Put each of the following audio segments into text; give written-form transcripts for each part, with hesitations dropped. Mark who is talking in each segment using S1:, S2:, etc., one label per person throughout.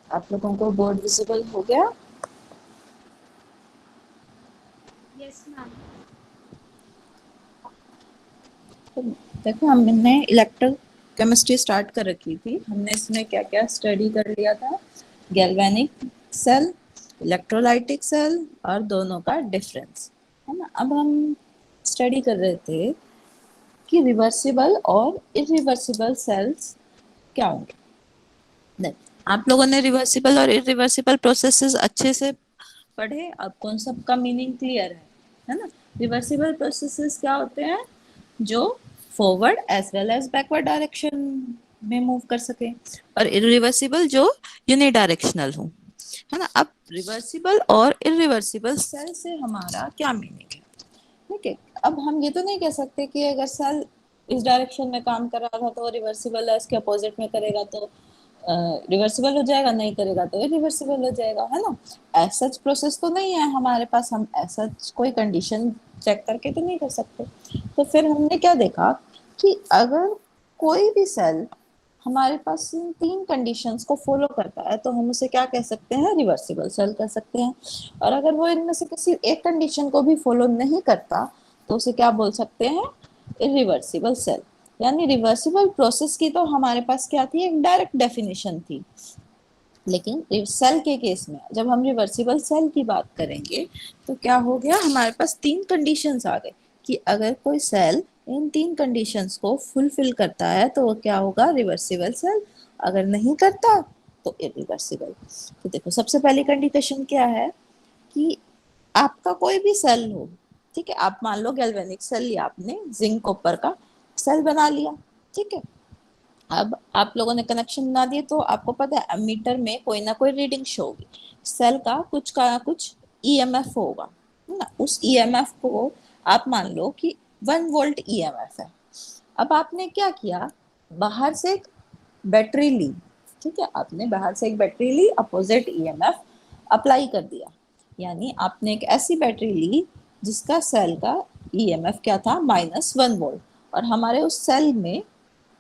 S1: आप लोगों को बोर्ड विजिबल हो गया?
S2: Yes ma'am.
S1: तो देखो, हमने इलेक्ट्रोकेमिस्ट्री स्टार्ट कर रखी थी। हमने इसमें क्या क्या स्टडी कर लिया था? गैल्वेनिक सेल, इलेक्ट्रोलाइटिक सेल और दोनों का डिफरेंस, है ना। अब हम स्टडी कर रहे थे कि रिवर्सिबल और इरिवर्सिबल सेल्स क्या होंगे। नहीं, आप लोगों ने रिवर्सिबल और इरिवर्सिबल प्रोसेसेस अच्छे से पढ़े, आपको उन सब का मीनिंग क्लियर है ना। रिवर्सिबल प्रोसेसेस क्या होते हैं? जो forward as well as backward direction में मूव कर सके, और इरिवर्सिबल जो यूनिडायरेक्शनल हो, है ना। अब रिवर्सिबल और इरिवर्सिबल सेल से हमारा क्या मीनिंग है? ठीक है, अब हम ये तो नहीं कह सकते कि अगर सेल इस डायरेक्शन में काम कर रहा था तो रिवर्सिबल है, इसके अपोजिट में करेगा तो रिवर्सिबल हो जाएगा, नहीं करेगा तो इरिवर्सिबल हो जाएगा, है ना। ऐसा प्रोसेस तो नहीं है हमारे पास, हम ऐसा कोई कंडीशन चेक करके तो नहीं कर सकते। तो फिर हमने क्या देखा कि अगर कोई भी सेल हमारे पास इन तीन कंडीशंस को फॉलो करता है तो हम उसे क्या कह सकते हैं? रिवर्सिबल सेल कह सकते हैं। और अगर वो इनमें से किसी एक कंडीशन को भी फॉलो नहीं करता तो उसे क्या बोल सकते हैं? Irreversible cell. यानी रिवर्सिबल प्रोसेस की तो हमारे पास क्या थी? एक डायरेक्ट डेफिनेशन थी। लेकिन सेल के केस में जब हम रिवर्सिबल सेल की बात करेंगे तो क्या हो गया? हमारे पास तीन कंडीशंस आ गए कि अगर कोई सेल इन तीन कंडीशंस को फुलफिल करता है तो वो क्या होगा? Reversible cell. अगर नहीं करता तो इरिवर्सिबल। तो देखो, सबसे पहली कंडीशन क्या है कि आपका कोई भी सेल हो, ठीक है, आप मान लो गैल्वेनिक सेल लिया आपने, जिंक कॉपर का सेल बना लिया, ठीक है। अब आप लोगों ने कनेक्शन बना दिए तो आपको पता है एमीटर में कोई ना कोई रीडिंग शो होगी, सेल का कुछ ईएमएफ होगा, है ना। उस ईएमएफ को आप मान लो कि 1 वोल्ट ईएमएफ है। अब आपने क्या किया? बाहर से एक बैटरी ली, ठीक है, आपने बाहर से एक बैटरी ली, अपोजिट ईएमएफ अप्लाई कर दिया। यानी आपने एक ऐसी बैटरी ली जिसका सेल का ईएमएफ क्या था? -1 वोल्ट, और हमारे उस सेल में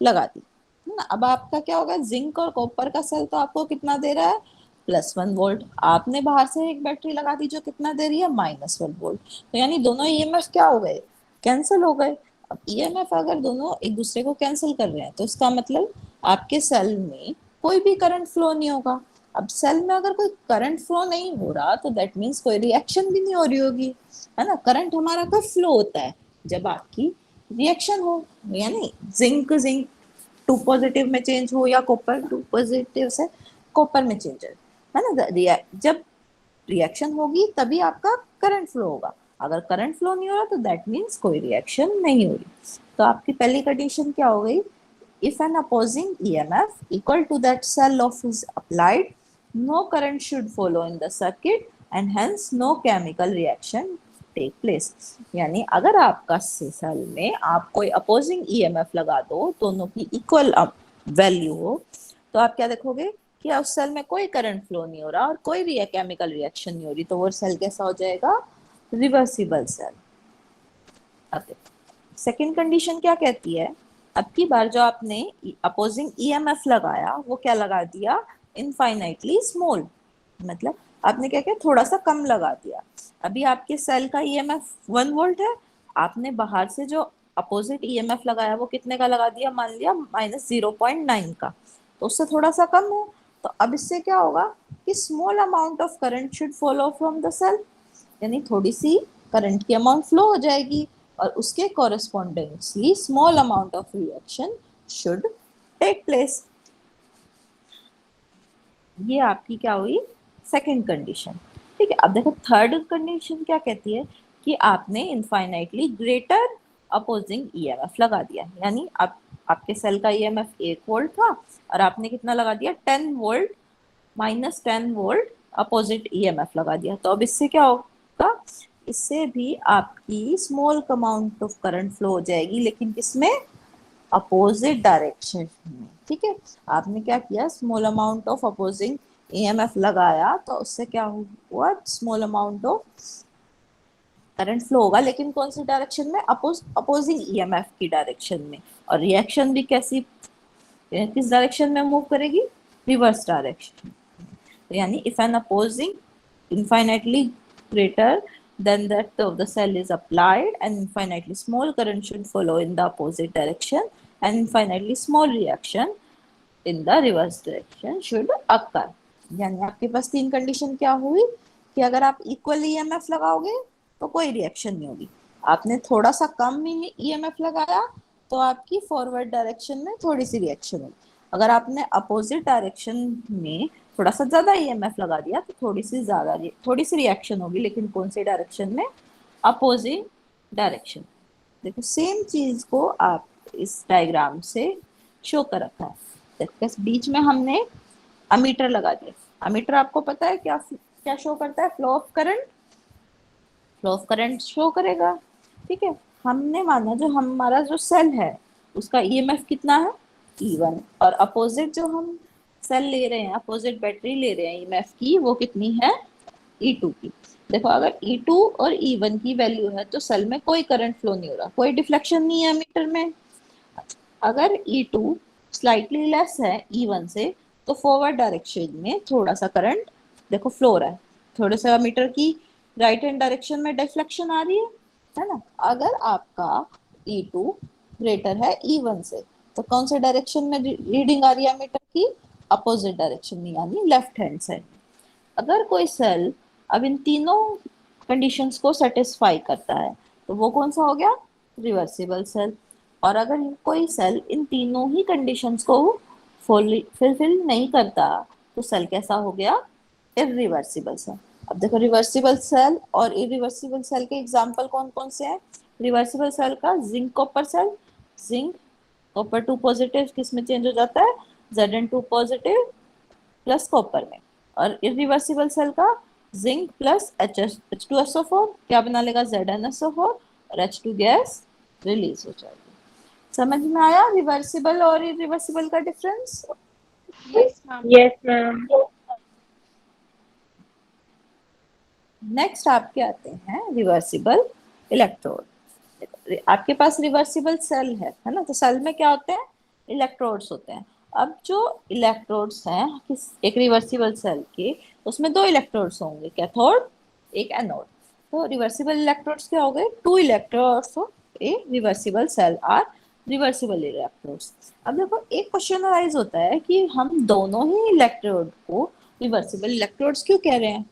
S1: लगा दी, है ना। अब आपका क्या होगा? जिंक और कॉपर का सेल तो आपको कितना दे रहा है? +1 वोल्ट। आपने बाहर से एक बैटरी लगा दी जो कितना दे रही है? -1 वोल्ट। तो यानी दोनों ईएमएफ क्या हो गए? कैंसिल हो गए। अब ईएमएफ अगर दोनों एक दूसरे को कैंसिल कर रहे हैं तो इसका मतलब आपके सेल में कोई भी करंट फ्लो नहीं होगा। अब सेल में अगर कोई करंट फ्लो नहीं हो रहा तो दैट मीन्स कोई रिएक्शन भी नहीं हो रही होगी, है ना। करंट हमारा कब फ्लो होता है? जब आपकी रिएक्शन हो, यानी जिंक जिंक 2 पॉजिटिव में चेंज हो या कॉपर 2 पॉजिटिव से कॉपर में चेंज है ना। जब रिएक्शन होगी तभी आपका करंट फ्लो होगा। अगर करंट फ्लो नहीं हो रहा तो दैट मीन्स कोई रिएक्शन नहीं हो रही। तो आपकी पहली कंडीशन क्या हो गई? If an opposing EMF equal to that cell of is applied, no current should follow in the circuit and hence no chemical reaction take place। यानी अगर आपका सेल में आप कोई अपोजिंग ईएमएफ लगा दो, दोनों की इक्वल वैल्यू हो, तो आप क्या देखोगे कि उस सेल में कोई करंट फ्लो नहीं हो रहा और कोई केमिकल रिएक्शन नहीं हो रही, तो वो सेल कैसा हो जाएगा? Reversible cell. अब सेकेंड कंडीशन क्या कहती है? अब की बार जो आपने अपोजिंग ईएमएफ लगाया वो क्या लगा दिया? Infinitely small. मतलब आपने क्या किया? थोड़ा सा कम लगा दिया। अभी आपके सेल का ईएमएफ 1 वोल्ट है, आपने बाहर से जो अपोजिट ईएमएफ लगाया वो कितने का लगा दिया? मान लिया -0.9 का, तो उससे थोड़ा सा कम है। तो अब इससे क्या होगा कि small amount of current should follow from the cell, यानी थोड़ी सी करंट की अमाउंट फ्लो हो जाएगी और उसके correspondingly small amount of reaction should take place. ये आपकी क्या हुई? Second condition. ठीक है, अब देखो थर्ड कंडीशन क्या कहती है कि आपने इनफाइनाइटली ग्रेटर अपोजिंग ईएमएफ लगा दिया। यानी आप आपके सेल का ईएमएफ 1 वोल्ट था और आपने कितना लगा दिया? 10 वोल्ट, -10 वोल्ट अपोजिट ईएमएफ लगा दिया। तो अब इससे क्या होगा? इससे भी आपकी small amount of current flow हो जाएगी, लेकिन किसमें? अपोजिट डायरेक्शन में। ठीक है, आपने क्या किया? Small amount of opposing EMF लगाया तो उससे क्या हुआ? Small amount of current flow होगा, लेकिन कौन सी डायरेक्शन में? अपोजिंग ईएमएफ की डायरेक्शन में। और रिएक्शन भी कैसी, किस डायरेक्शन में मूव करेगी? Reverse direction. यानी if an opposing infinitely greater than that of the cell is applied, an infinitely small current should follow in the opposite direction, and infinitely small reaction in the reverse direction should occur. यानी आपके पास तीन condition क्या हुई कि अगर आप equal EMF लगाओगे तो कोई रिएक्शन नहीं होगी, आपने थोड़ा सा कम ईएमएफ लगाया तो आपकी फॉरवर्ड डायरेक्शन में थोड़ी सी रिएक्शन होगी, अगर आपने अपोजिट डायरेक्शन में थोड़ा सा ज्यादा ईएमएफ लगा दिया तो थोड़ी सी रिएक्शन होगी, लेकिन कौन सी डायरेक्शन में? Opposite direction. देखो सेम चीज को आप इस डायग्राम से शो कर रखा है। देखो बीच में हमने अमीटर लगा दिया। अमीटर आपको पता है क्या क्या शो करता है? Flow of current, flow of current show करेगा। ठीक है, हमने माना जो हमारा जो सेल है उसका ईएमएफ कितना है? E1, और अपोजिट जो हम सेल ले रहे हैं, अपोजिट बैटरी ले रहे हैं ईएमएफ की, वो कितनी है? E2 की। देखो अगर E2 और E1 की वैल्यू है तो सेल में कोई करंट फ्लो नहीं हो रहा, कोई डिफ्लेक्शन नहीं है मीटर में। अगर E2 स्लाइटली लेस है E1 से तो फॉरवर्ड डायरेक्शन में थोड़ा सा करंट देखो फ्लो हो रहा है, थोड़े सा मीटर की राइट हैंड डायरेक्शन में डिफ्लेक्शन आ रही है ना। अगर आपका E2 ग्रेटर है E1 से तो कौन से डायरेक्शन में रीडिंग आ रही है मीटर की? अपोजिट डायरेक्शन में, यानी लेफ्ट हैंड साइड। अगर कोई सेल अब इन तीनों कंडीशंस को सेटिस्फाई करता है तो वो कौन सा हो गया? Reversible cell. और अगर कोई सेल इन तीनों ही कंडीशंस को फुलफिल नहीं करता तो सेल कैसा हो गया? Irreversible cell. अब देखो रिवर्सिबल सेल और इरिवर्सिबल सेल के एग्जांपल कौन कौन से हैं? रिवर्सिबल सेल का zinc copper cell, zinc copper 2 positive किस में चेंज हो जाता है? Zn2 पॉजिटिव प्लस कॉपर में। और इरिवर्सिबल सेल का जिंक प्लस H2SO4 क्या बना लेगा? ZnSO4 और H2 गैस रिलीज हो जाएगी। समझ में आया रिवर्सिबल और इरिवर्सिबल का difference?
S2: Yes, ma'am.
S3: Yes, ma'am.
S1: Next आपके आते हैं रिवर्सिबल इलेक्ट्रोड। आपके पास रिवर्सिबल सेल है ना, तो सेल में क्या होते हैं? इलेक्ट्रोड्स होते हैं। अब जो इलेक्ट्रोड्स हैं किस एक रिवर्सिबल सेल के, उसमें दो इलेक्ट्रोड्स होंगे, कैथोड एक एनोड। तो रिवर्सिबल इलेक्ट्रोड्स क्या हो गए? Two electrodes of a reversible cell are reversible electrodes. अब देखो एक क्वेश्चन अराइज होता है कि हम दोनों ही इलेक्ट्रोड को रिवर्सिबल इलेक्ट्रोड्स क्यों कह रहे हैं?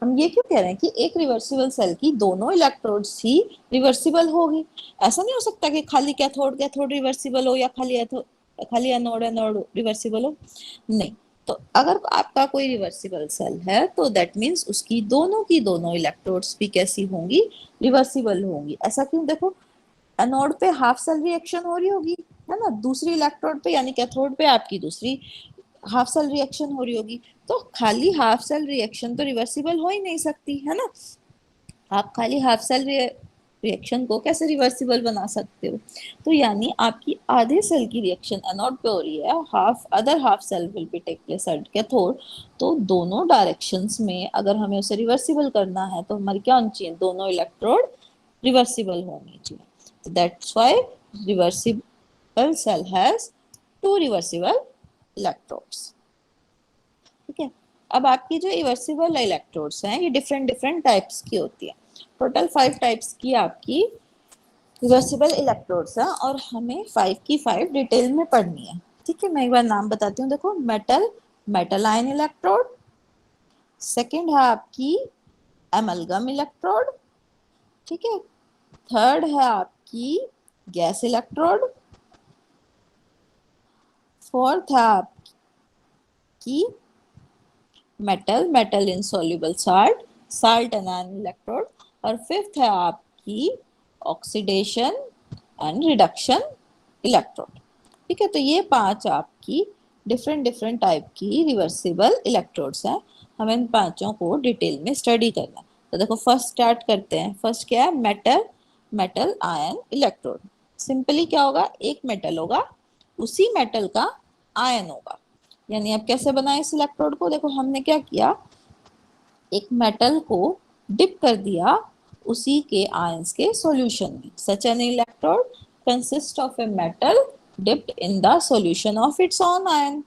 S1: हम ये क्यों कह रहे हैं कि एक रिवर्सिबल सेल की दोनों इलेक्ट्रोड्स ही रिवर्सिबल होगी? ऐसा नहीं हो सकता कि खाली कैथोड कैथोड रिवर्सिबल हो या खाली एनोड एनोड रिवर्सिबल हो। नहीं, तो अगर आपका कोई रिवर्सिबल सेल है तो दैट मीन्स उसकी दोनों की दोनों इलेक्ट्रोड्स भी कैसी होंगी? रिवर्सिबल होंगी। ऐसा क्यों? देखो एनोड पे हाफ सेल रिएक्शन हो रही होगी है ना, दूसरी इलेक्ट्रोड पे यानी कैथोड पे आपकी दूसरी हाफ सेल रिएक्शन हो रही होगी, तो खाली हाफ सेल रिएक्शन तो रिवर्सिबल हो ही नहीं सकती है ना। आप खाली हाफ सेल रिएक्शन को कैसे रिवर्सिबल बना सकते हो? तो यानी आपकी आधे सेल की रिएक्शन एनोड पे हो रही है, half other half cell will be take place at cathode. तो दोनों डायरेक्शंस में अगर हमें उसे रिवर्सिबल करना है तो हमारी क्या होनी चाहिए? दोनों इलेक्ट्रोड रिवर्सिबल होनी चाहिए। So that's why reversible cell has two reversible electrodes. ठीक है, अब आपकी जो रिवर्सिबल इलेक्ट्रोड्स हैं ये डिफरेंट डिफरेंट टाइप्स की होती है। टोटल 5 टाइप्स की आपकी रिवर्सिबल इलेक्ट्रोड्स हैं और हमें 5 की 5 डिटेल में पढ़नी है। ठीक है, मैं एक बार नाम बताती हूँ। देखो मेटल आयन इलेक्ट्रोड, सेकेंड है आपकी एमलगम इलेक्ट्रोड, ठीक है, थर्ड है आपकी गैस इलेक्ट्रोड, फोर्थ है आपकी metal insoluble salt anion electrode, और फिफ्थ है आपकी ऑक्सीडेशन एंड रिडक्शन इलेक्ट्रोड। ठीक है, तो ये 5 आपकी डिफरेंट टाइप की रिवर्सिबल इलेक्ट्रोड्स हैं। हमें इन पांचों को डिटेल में स्टडी करना है। तो देखो फर्स्ट स्टार्ट करते हैं। फर्स्ट क्या है? Metal ion electrode. सिंपली क्या होगा? एक मेटल होगा, उसी मेटल का आयन होगा। यानी आप कैसे बनाए इस इलेक्ट्रोड को? देखो हमने क्या किया, एक मेटल को डिप कर दिया उसी के आयंस के सॉल्यूशन में। Such an electrode consist of a metal dipped in the solution of its own ion.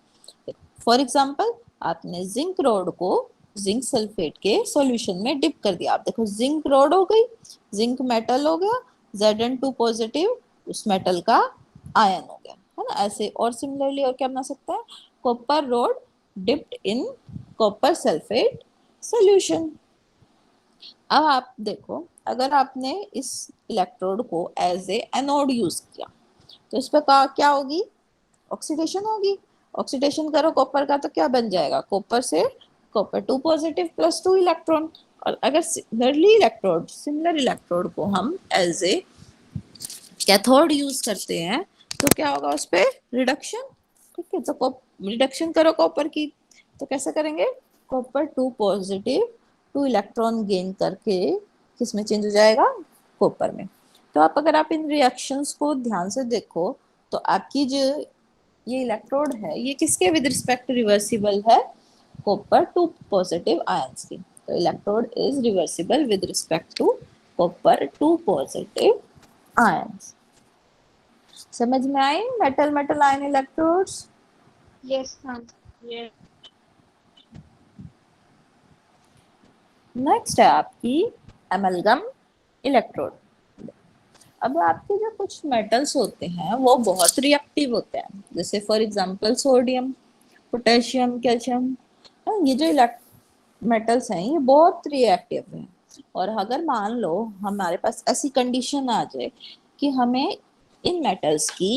S1: For example आपने जिंक रोड को जिंक सल्फेट के सॉल्यूशन में डिप कर दिया। आप देखो जिंक रोड हो गई, जिंक मेटल हो गया, Zn2 पॉजिटिव उस मेटल का आयन हो गया, है ना। ऐसे और सिमिलरली और क्या बना सकते हैं, copper road dipped in copper sulphate solution. अब आप देखो, अगर आपने इस इलेक्ट्रोड को एज ए एनोड यूज किया तो इस पर क्या होगी, ऑक्सीडेशन होगी। ऑक्सीडेशन करो कॉपर का तो क्या बन जाएगा, कॉपर से कॉपर 2 पॉजिटिव प्लस 2 इलेक्ट्रॉन। और अगर सिमिलर इलेक्ट्रोड को हम एज ए कैथोड यूज करते हैं तो क्या होगा, उस पर रिडक्शन। ठीक है, तो रिडक्शन करो कॉपर की तो कैसे करेंगे, कॉपर 2 पॉजिटिव 2 इलेक्ट्रॉन गेन करके किस में चेंज हो जाएगा, कॉपर में। तो अगर आप इन रिएक्शंस को ध्यान से देखो तो आपकी जो ये इलेक्ट्रोड है ये किसके विद रिस्पेक्ट रिवर्सिबल है, कॉपर 2 पॉजिटिव आयंस की। तो electrode is reversible with respect to copper 2 positive ions. समझ में आई metal metal ion electrodes.
S2: Yes, ma'am.
S3: Yes.
S1: Next है आपकी एमलगम इलेक्ट्रोड। अब आपके जो कुछ मेटल्स होते हैं वो बहुत रिएक्टिव होते हैं, जैसे for example sodium, potassium, calcium. ये जो मेटल्स हैं ये बहुत रिएक्टिव हैं। और अगर मान लो हमारे पास ऐसी कंडीशन आ जाए कि हमें इन मेटल्स की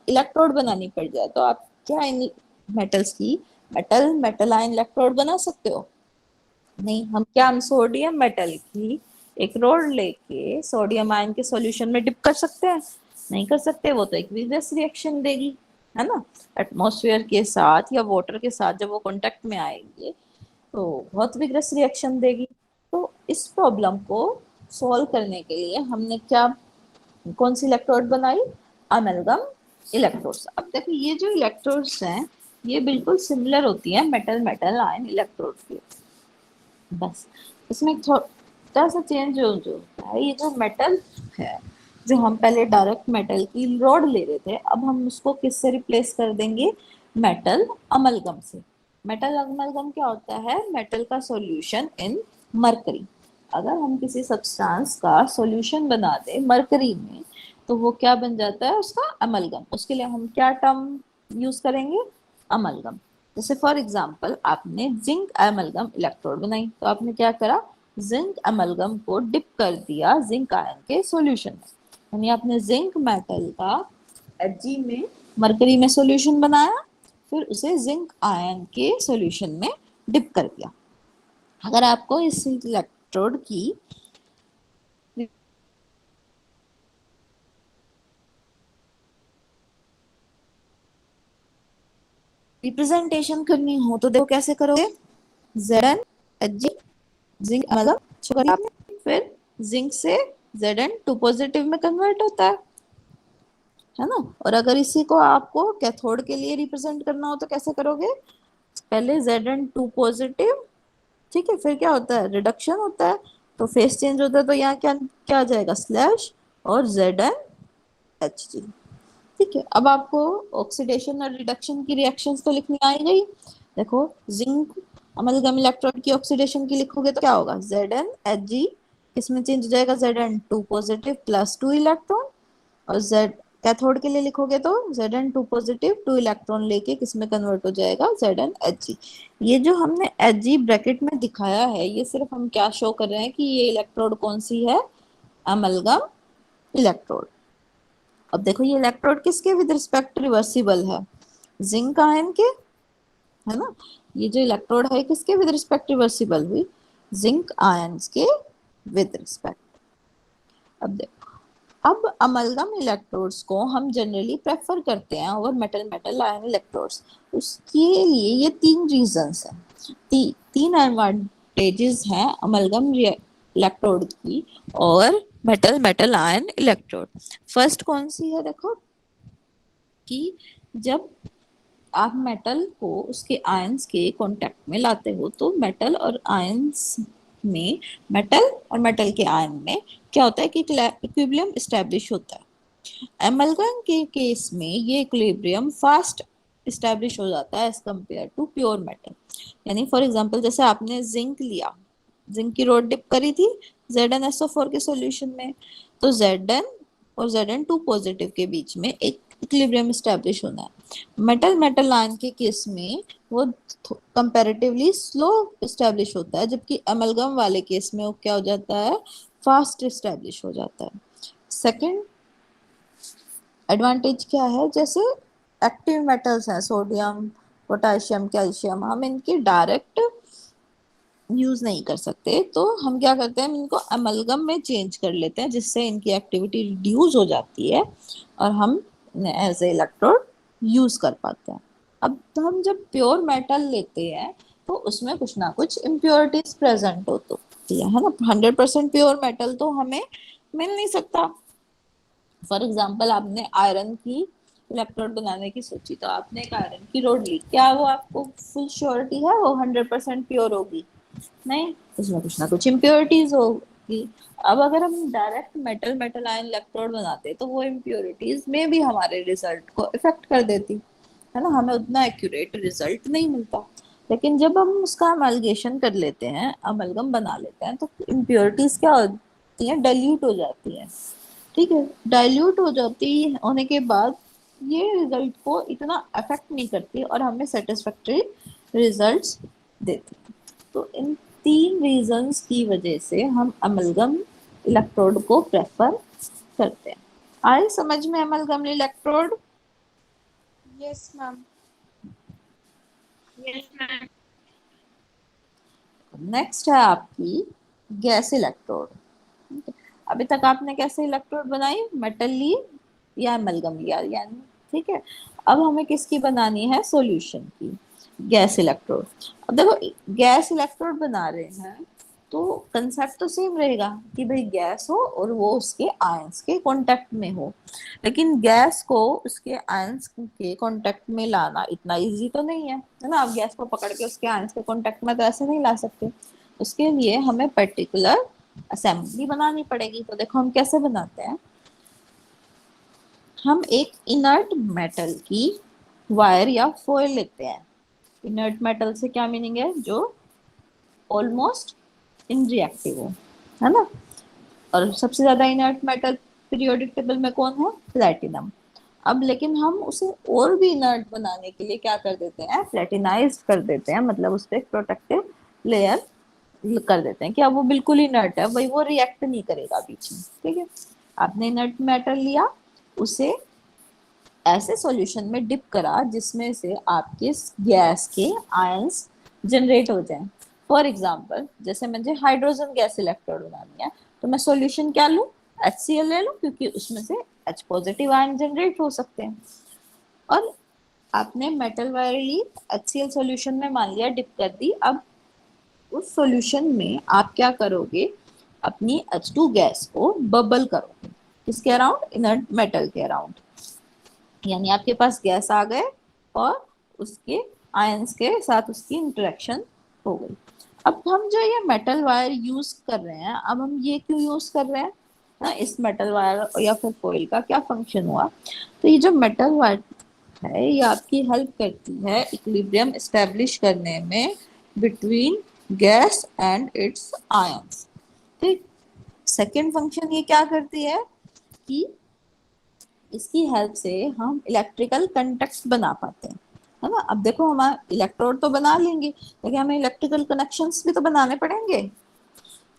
S1: इलेक्ट्रोड बनानी पड़ जाए तो आप क्या इन मेटल्स की मेटल आयन इलेक्ट्रोड बना सकते हो, नहीं। हम सोडियम मेटल की एक रोड लेके सोडियम आयन के सॉल्यूशन में डिप कर सकते हैं, नहीं कर सकते। वो तो एक विगरस रिएक्शन देगी, है ना। एटमॉस्फेयर के साथ या वाटर के साथ जब वो कांटेक्ट में आएंगे तो बहुत विगरस रिएक्शन देगी। तो इस प्रॉब्लम को सॉल्व करने के लिए हमने क्या कौन सी इलेक्ट्रोड बनाई, अमेलगम इलेक्ट्रोड्स। अब देखो ये जो इलेक्ट्रोड्स हैं ये बिल्कुल सिमिलर होती है मेटल मेटल आयन इलेक्ट्रोड के, बस इसमें थोड़ा सा चेंज जो होता है, ये जो मेटल है जो हम पहले डायरेक्ट मेटल की रॉड ले रहे थे अब हम उसको किससे रिप्लेस कर देंगे, मेटल अमलगम से। मेटल अमलगम क्या होता है, मेटल का सॉल्यूशन इन मरकरी। अगर हम किसी सब्सटेंस का सॉल्यूशन बना दे मरकरी में तो वो क्या बन जाता है, उसका अमलगम। उसके लिए हम क्या टर्म यूज करेंगे, अमलगम। जैसे फॉर एग्जांपल आपने जिंक अमलगम इलेक्ट्रोड बनाई तो आपने क्या करा, जिंक अमलगम को डिप कर दिया जिंक आयन के सॉल्यूशन में, यानी आपने जिंक मेटल का Hg में मरकरी में सॉल्यूशन बनाया फिर उसे जिंक आयन के सॉल्यूशन में डिप कर दिया। अगर आपको इस इलेक्ट्रोड की रिप्रेजेंटेशन करनी हो तो देखो कैसे करोगे, Zn Hg जिंक मतलब शुगर आपने, फिर जिंक से Zn2 पॉजिटिव में कन्वर्ट होता है ना। और अगर इसी को आपको कैथोड के लिए रिप्रेजेंट करना हो तो कैसे करोगे, पहले Zn2 पॉजिटिव, ठीक है, फिर क्या होता है, रिडक्शन होता है तो फेस चेंज होता है तो यहाँ क्या क्या आ जाएगा, स्लैश और ZnHg। ठीक है, अब आपको ऑक्सीडेशन और रिडक्शन की रिएक्शंस तो लिखनी आ ही गई। देखो जिंक अमलगम इलेक्ट्रोड की ऑक्सीडेशन की लिखोगे तो क्या होगा, ZnHg इसमें चेंज हो जाएगा Zn2 पॉजिटिव प्लस 2 इलेक्ट्रॉन, और Z कैथोड के लिए लिखोगे तो Zn2 पॉजिटिव 2 इलेक्ट्रॉन लेके किसमें कन्वर्ट हो जाएगा, ZnHg। ये जो हमने Hg ब्रैकेट में दिखाया है ये सिर्फ हम क्या शो कर रहे हैं कि ये इलेक्ट्रोड कौन सी है, अमलगम इलेक्ट्रोड। अब देखो ये इलेक्ट्रोड किसके विद रिस्पेक्ट रिवर्सिबल है, जिंक आयन के, है ना। ये जो इलेक्ट्रोड है किसके विद रिस्पेक्ट रिवर्सिबल हुई, जिंक आयंस के विद रिस्पेक्ट। अब देखो अब अमलगम इलेक्ट्रोड्स को हम जनरली प्रेफर करते हैं over metal metal ion electrodes. उसके लिए ये 3 रीजंस हैं, 3 एडवांटेजेस हैं अमलगम इलेक्ट्रोड की और metal metal ion electrode. First कौन सी है, देखो कि जब आप मेटल को उसके आयंस के कांटेक्ट में लाते हो तो मेटल और आयंस में, मेटल और मेटल के आयन में क्या होता है कि इक्विलिब्रियम एस्टेब्लिश होता है। एमलगम के केस में ये इक्विलिब्रियम फास्ट इस्टेब्लिश हो जाता है as compare to pure metal. यानी फॉर एग्जांपल जैसे आपने जिंक लिया, जिंक की रोड डिप करी थी ZnSO4 के सॉल्यूशन में, तो Zn और Zn2 पॉजिटिव के बीच में एक इक्विलिब्रियम स्टैब्लिश होना है। मेटल मेटल आयन के केस में वो कंपैरेटिवली स्लो स्टैब्लिश होता है, जबकि अमलगम वाले केस में वो क्या हो जाता है, फास्ट स्टैब्लिश हो जाता है। सेकंड एडवांटेज क्या है, जैसे एक्टिव मेटल्स हैं सोडियम पोटेशियम कैल्शियम, हम इनकी डायरेक्ट यूज नहीं कर सकते, तो हम क्या करते हैं, हम इनको अमलगम में चेंज कर लेते हैं, जिससे इनकी एक्टिविटी रिड्यूस हो जाती है और हम एज ए इलेक्ट्रोड यूज कर पाते हैं। अब तो हम जब प्योर मेटल लेते हैं तो उसमें कुछ ना कुछ इम्प्योरिटीज प्रेजेंट होती है ना। 100% प्योर मेटल तो हमें मिल नहीं सकता। फॉर एग्जाम्पल आपने आयरन की इलेक्ट्रोड बनाने की सोची, तो आपने एक आयरन की रोड ली, क्या वो आपको फुल श्योरिटी है वो 100% प्योर होगी? नहीं, उसमें कुछ ना कुछ इम्प्योरिटीज होगी। अब अगर हम direct metal metal ion electrode बनाते तो वो इम्प्योरिटीज में भी हमारे रिजल्ट को इफेक्ट कर देती है ना, हमें उतना एक्यूरेट रिजल्ट नहीं मिलता। लेकिन जब हम उसका अमलगेशन कर लेते हैं, अमलगम बना लेते हैं, तो इम्प्योरिटीज क्या होती हैं, डाइल्यूट हो जाती हैं। ठीक है, डाइल्यूट हो जाती होने के बाद ये रिजल्ट को इतना अफेक्ट नहीं करती और हमें सेटिस्फैक्टरी रिजल्ट्स देती है। तो इन तीन रीजंस की वजह से हम अमलगम इलेक्ट्रोड को प्रेफर करते हैं। आए समझ में amalgam electrode?
S2: Yes, ma'am.
S3: Yes, ma'am.
S1: Next है आपकी गैस इलेक्ट्रोड। अभी तक आपने कैसे इलेक्ट्रोड बनाई, मेटल ली या अमलगम लिया, यानी ठीक है। अब हमें किसकी बनानी है, सॉल्यूशन की, गैस इलेक्ट्रोड। अब देखो गैस इलेक्ट्रोड बना रहे हैं तो कंसेप्ट तो सेम रहेगा कि भाई गैस हो और वो उसके आयंस के कांटेक्ट में हो, लेकिन गैस को उसके आयंस के कांटेक्ट में लाना इतना इजी तो नहीं है ना। आप गैस को पकड़ के उसके आयंस के कांटेक्ट में तो ऐसे नहीं ला सकते। उसके लिए हमें पर्टिकुलर असेंबली बनानी पड़ेगी। तो देखो हम कैसे बनाते हैं, हम एक इनर्ट मेटल की वायर या फॉयल लेते हैं। इनर्ट मेटल से क्या मीनिंग है, जो ऑलमोस्ट इनरिएक्टिव हो, है ना। और सबसे ज्यादा इनर्ट मेटल पीरियोडिक टेबल में कौन है, प्लेटिनम। अब लेकिन हम उसे और भी इनर्ट बनाने के लिए क्या कर देते हैं, प्लेटिनाइज कर देते हैं, मतलब उस पर एक प्रोटेक्टिव लेयर कर देते हैं कि अब वो बिल्कुल इनर्ट है, भाई वो रिएक्ट नहीं करेगा बीच में। ठीक है, आपने इनर्ट मेटल लिया, उसे ऐसे सॉल्यूशन में डिप करा जिसमें से आपके गैस के आयंस जनरेट हो जाएं। फॉर एग्जांपल जैसे मुझे हाइड्रोजन गैस इलेक्ट्रोड बनानी है, तो मैं सॉल्यूशन क्या लूं, HCl ले लूं, क्योंकि उसमें से H पॉजिटिव आयन जनरेट हो सकते हैं। और आपने मेटल वायर ली, HCl सॉल्यूशन में मान लिया डिप कर दी। अब उस सॉल्यूशन में आप क्या करोगे, अपनी H2 गैस को बबल करोगे, किसके अराउंड, इनर्ट मेटल के अराउंड। यानी आपके पास गैस आ गए और उसके आयंस के साथ उसकी इंटरेक्शन हो गई। अब हम जो ये मेटल वायर यूज कर रहे हैं, अब हम ये क्यों यूज कर रहे हैं ना, इस मेटल वायर या फिर फॉइल का क्या फंक्शन हुआ, तो ये जो मेटल वायर है ये आपकी हेल्प करती है इक्विलिब्रियम एस्टेब्लिश करने में between gas and it's ions. ठीक, सेकेंड फंक्शन ये क्या करती है कि इसकी हेल्प से हम इलेक्ट्रिकल कंडक्ट्स बना पाते हैं, है ना। अब देखो हम इलेक्ट्रोड तो बना लेंगे, लेकिन हमें इलेक्ट्रिकल कनेक्शंस भी तो बनाने पड़ेंगे।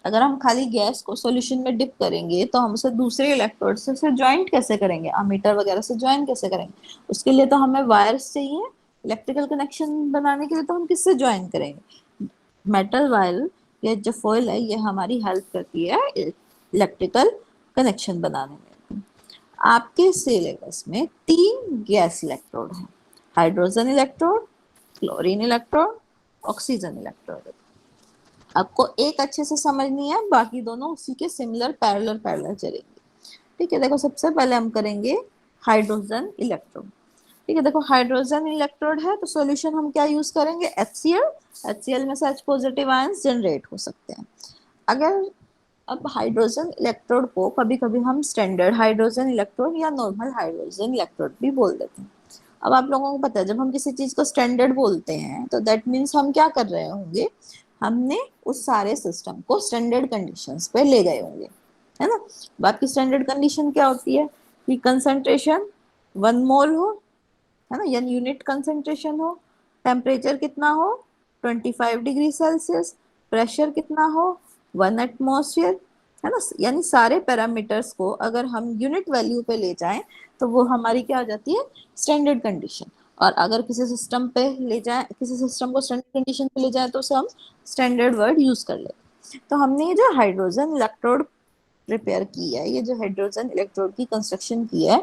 S1: अगर हम खाली गैस को सॉल्यूशन में डिप करेंगे तो हम उसे दूसरे इलेक्ट्रोड से ज्वाइंट कैसे करेंगे, अमीटर वगैरह से ज्वाइन कैसे करेंगे? उसके लिए तो हमें वायर्स चाहिए। इलेक्ट्रिकल कनेक्शन बनाने के लिए तो हम किससे ज्वाइन करेंगे, मेटल वायर या जो फॉइल है ये हमारी हेल्प करती है इलेक्ट्रिकल कनेक्शन बनाने में। आपके सिलेबस में 3 गैस इलेक्ट्रोड हैं, hydrogen electrode, chlorine electrode, oxygen electrode. आपको एक अच्छे से समझनी है, बाकी दोनों उसी के सिमिलर पैरेलल पैरेलल चलेंगे। ठीक है, देखो सबसे पहले हम करेंगे हाइड्रोजन इलेक्ट्रोड। ठीक है, देखो हाइड्रोजन इलेक्ट्रोड है तो सॉल्यूशन हम क्या यूज करेंगे, HCl। HCl में से H पॉजिटिव आयंस जनरेट हो सकते हैं। अगर अब हाइड्रोजन इलेक्ट्रोड को कभी कभी हम स्टैंडर्ड हाइड्रोजन इलेक्ट्रोड या नॉर्मल हाइड्रोजन इलेक्ट्रोड भी बोल देते हैं। अब आप लोगों को पता है जब हम किसी चीज को स्टैंडर्ड बोलते हैं तो दैट मीन्स हम क्या कर रहे होंगे, हमने उस सारे सिस्टम को स्टैंडर्ड कंडीशंस पे ले गए होंगे, है ना। बाकी स्टैंडर्ड कंडीशन क्या होती है कि कंसंट्रेशन 1 मोल हो, है ना, यानी यूनिट कंसंट्रेशन हो, टेम्परेचर कितना हो 25 डिग्री सेल्सियस, प्रेशर कितना हो 1 एटमॉस्फेयर, है ना, यानी सारे पैरामीटर्स को अगर हम यूनिट वैल्यू पे ले जाएं तो वो हमारी क्या हो जाती है, स्टैंडर्ड कंडीशन। और अगर किसी सिस्टम पे ले जाएं, किसी सिस्टम को स्टैंडर्ड कंडीशन पे ले जाएं तो उसे हम स्टैंडर्ड वर्ड यूज कर लेते। तो हमने ये जो हाइड्रोजन इलेक्ट्रोड प्रिपेयर की है, ये जो हाइड्रोजन इलेक्ट्रोड की कंस्ट्रक्शन की है,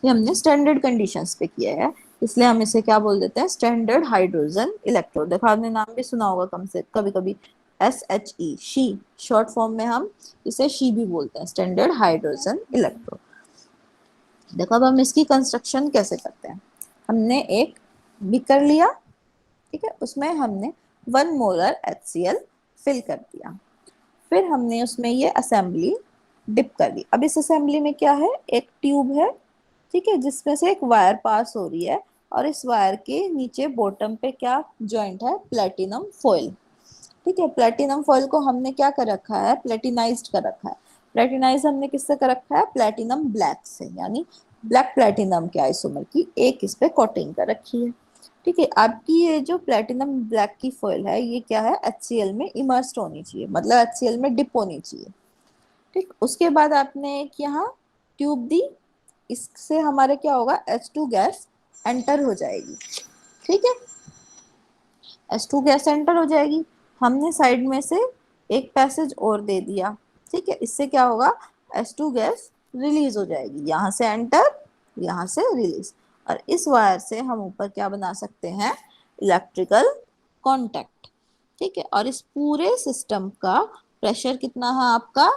S1: ये हमने स्टैंडर्ड कंडीशंस पे किया है, इसलिए हम इसे क्या बोल देते हैं, स्टैंडर्ड हाइड्रोजन इलेक्ट्रोड। देखो आपने नाम भी सुना होगा कम से कभी कभी, SHE, शी, शॉर्ट फॉर्म में हम इसे शी भी बोलते हैं, स्टैंडर्ड हाइड्रोजन इलेक्ट्रोड। देखो अब हम इसकी कंस्ट्रक्शन कैसे करते हैं। हमने एक बीकर लिया, ठीक है, उसमें हमने 1 मोलर HCl फिल कर दिया, फिर हमने उसमें ये असेंबली डिप कर दी। अब इस असेंबली में क्या है, एक ट्यूब है, ठीक है, जिसमें से एक वायर पास हो रही है, और इस वायर के नीचे बॉटम पे क्या जॉइंट है, प्लेटिनम फॉइल, ठीक है। प्लेटिनम फॉइल को हमने क्या कर रखा है, प्लेटिनाइज्ड कर रखा है। प्लेटिनाइज हमने किससे कर रखा है, प्लेटिनम ब्लैक से, यानी ब्लैक प्लेटिनम के आइसोमर की एक इस पे कोटिंग कर रखी है, ठीक है। आपकी ये जो प्लेटिनम ब्लैक की फॉइल है ये क्या है, HCl में इमर्स्ड होनी चाहिए, मतलब HCl में डिप होनी चाहिए, ठीक। उसके बाद आपने एक यहाँ ट्यूब दी, इससे हमारे क्या होगा, H2 गैस एंटर हो जाएगी, ठीक है, H2 गैस एंटर हो जाएगी। हमने साइड में से एक पैसेज और दे दिया, ठीक है, इससे क्या होगा, H2 गैस रिलीज हो जाएगी, यहाँ से एंटर, यहाँ से रिलीज। और इस वायर से हम ऊपर क्या बना सकते हैं, इलेक्ट्रिकल कॉन्टैक्ट, ठीक है। और इस पूरे सिस्टम का प्रेशर कितना है आपका,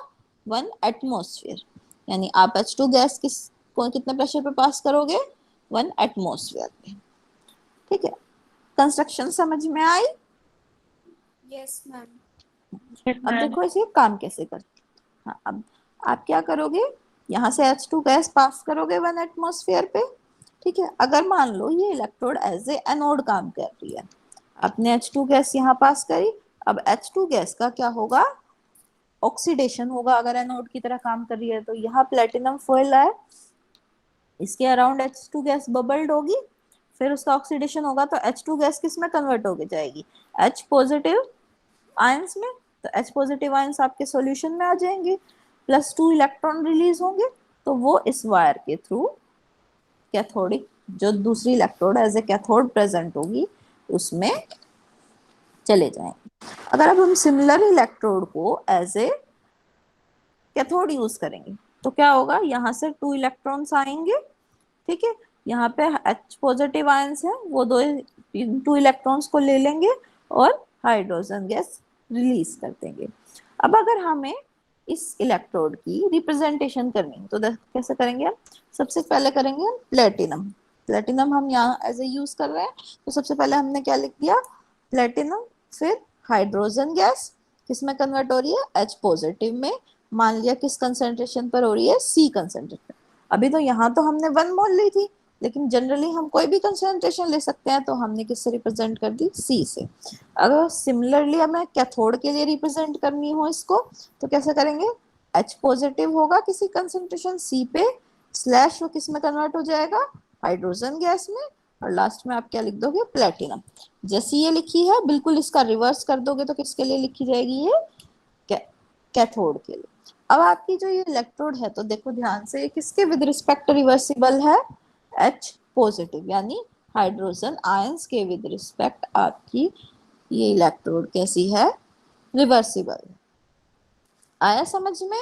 S1: 1 एटमॉस्फेयर, यानी आप H2 गैस कितने प्रेशर पे पास करोगे, 1 एटमॉस्फेयर पे, ठीक है। कंस्ट्रक्शन समझ में आई।
S2: Yes, ma'am.
S1: अब देखो इसे काम कैसे करते हैं। हाँ, अब आप क्या करोगे, यहाँ से H2 गैस पास करोगे 1 एटमॉस्फेयर पे, ठीक है। अगर मान लो ये इलेक्ट्रोड एज ए एनोड काम कर रही है, आपने H2 गैस यहाँ पास करी, अब H2 गैस का क्या होगा, ऑक्सीडेशन होगा, अगर एनोड की तरह काम कर रही है तो यहाँ प्लेटिनम फॉइल है, इसके अराउंड H2 गैस बबल्ड होगी, फिर उसका ऑक्सीडेशन होगा तो H2 गैस किस में कन्वर्ट होके जाएगी, H पॉजिटिव आयंस में। तो H पॉजिटिव आयंस आपके सॉल्यूशन में आ जाएंगे, +2 इलेक्ट्रॉन रिलीज होंगे, तो वो इस वायर के थ्रू कैथोडिक, जो दूसरी electrode as a cathode present होगी उसमें चले जाएंगे। अगर अब हम सिमिलर इलेक्ट्रोड को एज ए कैथोड यूज करेंगे तो क्या होगा, यहाँ से 2 इलेक्ट्रॉन्स आएंगे, ठीक है, यहाँ पे H पॉजिटिव आयंस है, वो 2 इलेक्ट्रॉन्स को ले लेंगे और हाइड्रोजन गैस रिलीज कर देंगे। अब अगर हमें इस इलेक्ट्रोड की रिप्रेजेंटेशन करनी है तो कैसे करेंगे हम, सबसे पहले करेंगे हम प्लेटिनम। प्लेटिनम हम यहाँ एज ए यूज कर रहे हैं, तो सबसे पहले हमने क्या लिख दिया, प्लेटिनम, फिर हाइड्रोजन गैस किस में कन्वर्ट हो रही है, H पॉजिटिव में, मान लिया किस कंसेंट्रेशन पर हो रही है, C कंसेंट्रेशन। अभी तो यहाँ तो हमने 1 मोल ली थी, लेकिन जनरली हम कोई भी कंसेंट्रेशन ले सकते हैं, तो हमने किससे रिप्रेजेंट कर दी, C से। अगर सिमिलरली हमें कैथोड के लिए रिप्रेजेंट करनी हो इसको तो कैसे करेंगे, H पॉजिटिव होगा किसी कंसेंट्रेशन C पे, स्लैश वो किस में कन्वर्ट हो जाएगा, हाइड्रोजन गैस में, और लास्ट में आप क्या लिख दोगे, प्लेटिनम। जैसी ये लिखी है बिल्कुल इसका रिवर्स कर दोगे तो किसके लिए लिखी जाएगी, ये कैथोड के लिए। अब आपकी जो ये इलेक्ट्रोड है तो देखो ध्यान से, किसके विद रिस्पेक्ट रिवर्सिबल है, H पॉजिटिव, यानी हाइड्रोजन आयंस के विद रिस्पेक्ट आपकी ये इलेक्ट्रोड कैसी है, रिवर्सिबल। आया समझ में।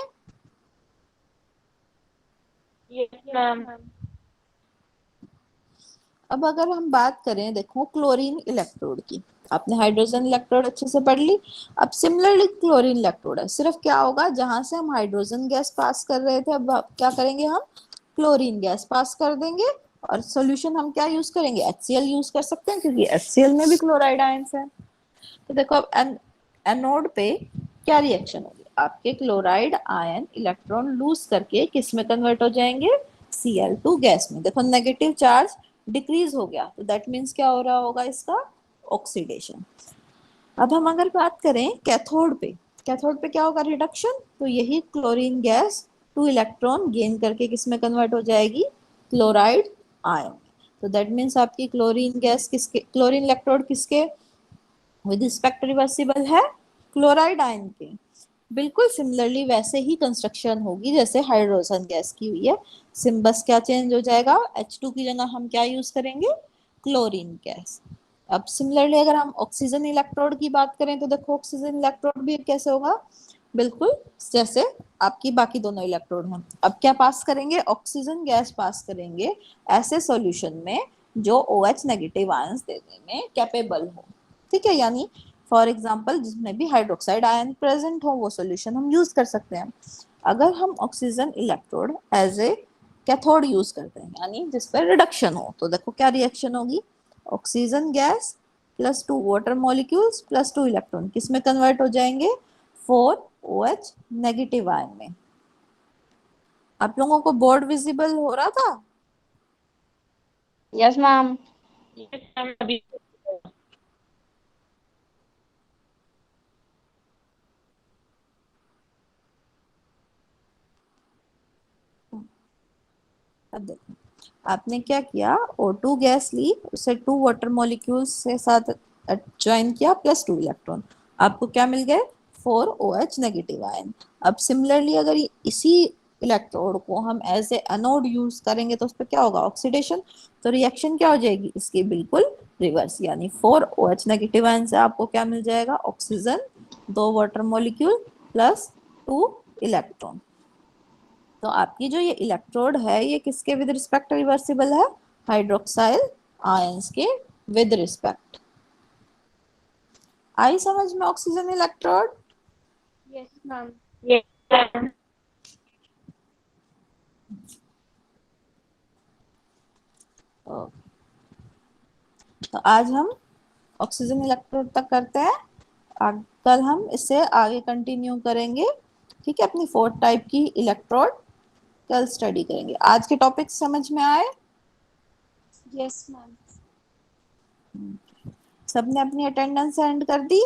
S2: Yes, ma'am.
S1: अब अगर हम बात करें देखो क्लोरीन इलेक्ट्रोड की, आपने हाइड्रोजन इलेक्ट्रोड अच्छे से पढ़ ली, अब सिमिलरली क्लोरीन इलेक्ट्रोड है, सिर्फ क्या होगा, जहां से हम हाइड्रोजन गैस पास कर रहे थे अब क्या करेंगे, हम क्लोरीन गैस पास कर देंगे, और सॉल्यूशन हम क्या यूज करेंगे, HCl यूज कर सकते हैं, क्योंकि HCl में भी क्लोराइड आयंस है। तो देखो अब एनोड पे क्या रिएक्शन होगी, आपके क्लोराइड आयन इलेक्ट्रॉन लूज करके किस में कन्वर्ट हो जाएंगे, Cl2 गैस में। देखो नेगेटिव चार्ज डिक्रीज हो गया, तो दैट मीन्स क्या हो रहा होगा इसका, ऑक्सीडेशन। अब हम अगर बात करें कैथोड पे, कैथोड पे क्या होगा, रिडक्शन। तो यही क्लोरीन गैस 2 इलेक्ट्रॉन गेन करके किस में कन्वर्ट हो जाएगी, क्लोराइड आयन। तो दैट मीन्स आपकी क्लोरीन गैस किसके, क्लोरीन इलेक्ट्रोड किसके विद रिस्पेक्ट रिवर्सिबल है, क्लोराइड आयन के। बिल्कुल सिमिलरली वैसे ही कंस्ट्रक्शन होगी जैसे हाइड्रोजन गैस की हुई है। सिंबस क्या चेंज हो जाएगा, H2 की जगह हम क्या यूज करेंगे, क्लोरीन गैस। अब सिमिलरली अगर हम ऑक्सीजन इलेक्ट्रोड की बात करें तो देखो ऑक्सीजन इलेक्ट्रोड भी कैसे होगा, बिल्कुल जैसे आपकी बाकी दोनों इलेक्ट्रोड हैं। अब क्या पास करेंगे, ऑक्सीजन गैस पास करेंगे ऐसे सॉल्यूशन में जो OH नेगेटिव आयंस देने में कैपेबल हो, ठीक है। यानी फॉर एग्जाम्पल जिसमें भी हाइड्रोक्साइड आयन प्रेजेंट हो वो सॉल्यूशन हम यूज कर सकते हैं। अगर हम oxygen electrode as a cathode use करते हैं यानी जिस पर रिडक्शन हो, तो देखो क्या रिएक्शन होगी, oxygen gas plus 2 water molecules plus 2 electron किस में कन्वर्ट हो जाएंगे, 4 OH नेगेटिव आयन में। आप लोगों को बोर्ड विजिबल हो रहा था,
S3: यस मैम।
S2: Yes, ma'am. अभी
S1: अब देखो आपने क्या किया, O2 गैस ली, उसे 2 वाटर मॉलिक्यूल्स से साथ ज्वाइन किया प्लस 2 इलेक्ट्रॉन, आपको क्या मिल गए, 4 OH नेगेटिव आयन। अब सिमिलरली अगर इसी इलेक्ट्रोड को हम एज ए एनोड यूज करेंगे तो उस पर क्या होगा, ऑक्सीडेशन। तो रिएक्शन क्या हो जाएगी इसकी, बिल्कुल रिवर्स, यानी 4 OH नेगेटिव आयन से आपको क्या मिल जाएगा, oxygen 2 water molecule plus 2 electron. तो आपकी जो ये इलेक्ट्रोड है ये किसके विद रिस्पेक्ट रिवर्सिबल है, हाइड्रोक्साइल आयंस के विद रिस्पेक्ट। आई समझ में oxygen electrode,
S2: yes, ma'am. Yes, ma'am.
S1: तो आज हम ऑक्सीजन इलेक्ट्रोड तक करते हैं, कल हम इससे आगे कंटिन्यू करेंगे, ठीक है। अपनी 4th टाइप की इलेक्ट्रोड कल स्टडी करेंगे। आज के टॉपिक समझ में आए,
S2: Yes, ma'am.
S1: सबने अपनी अटेंडेंस सेंड कर दी,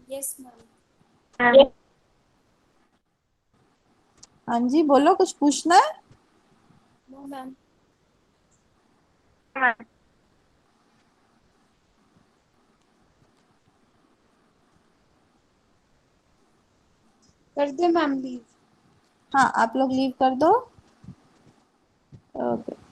S2: Yes, ma'am. Yes,
S1: हाँ जी बोलो, कुछ पूछना है,
S2: no, ma'am. कर दे मैम लीव।
S1: हाँ आप लोग लीव कर दो, ओके।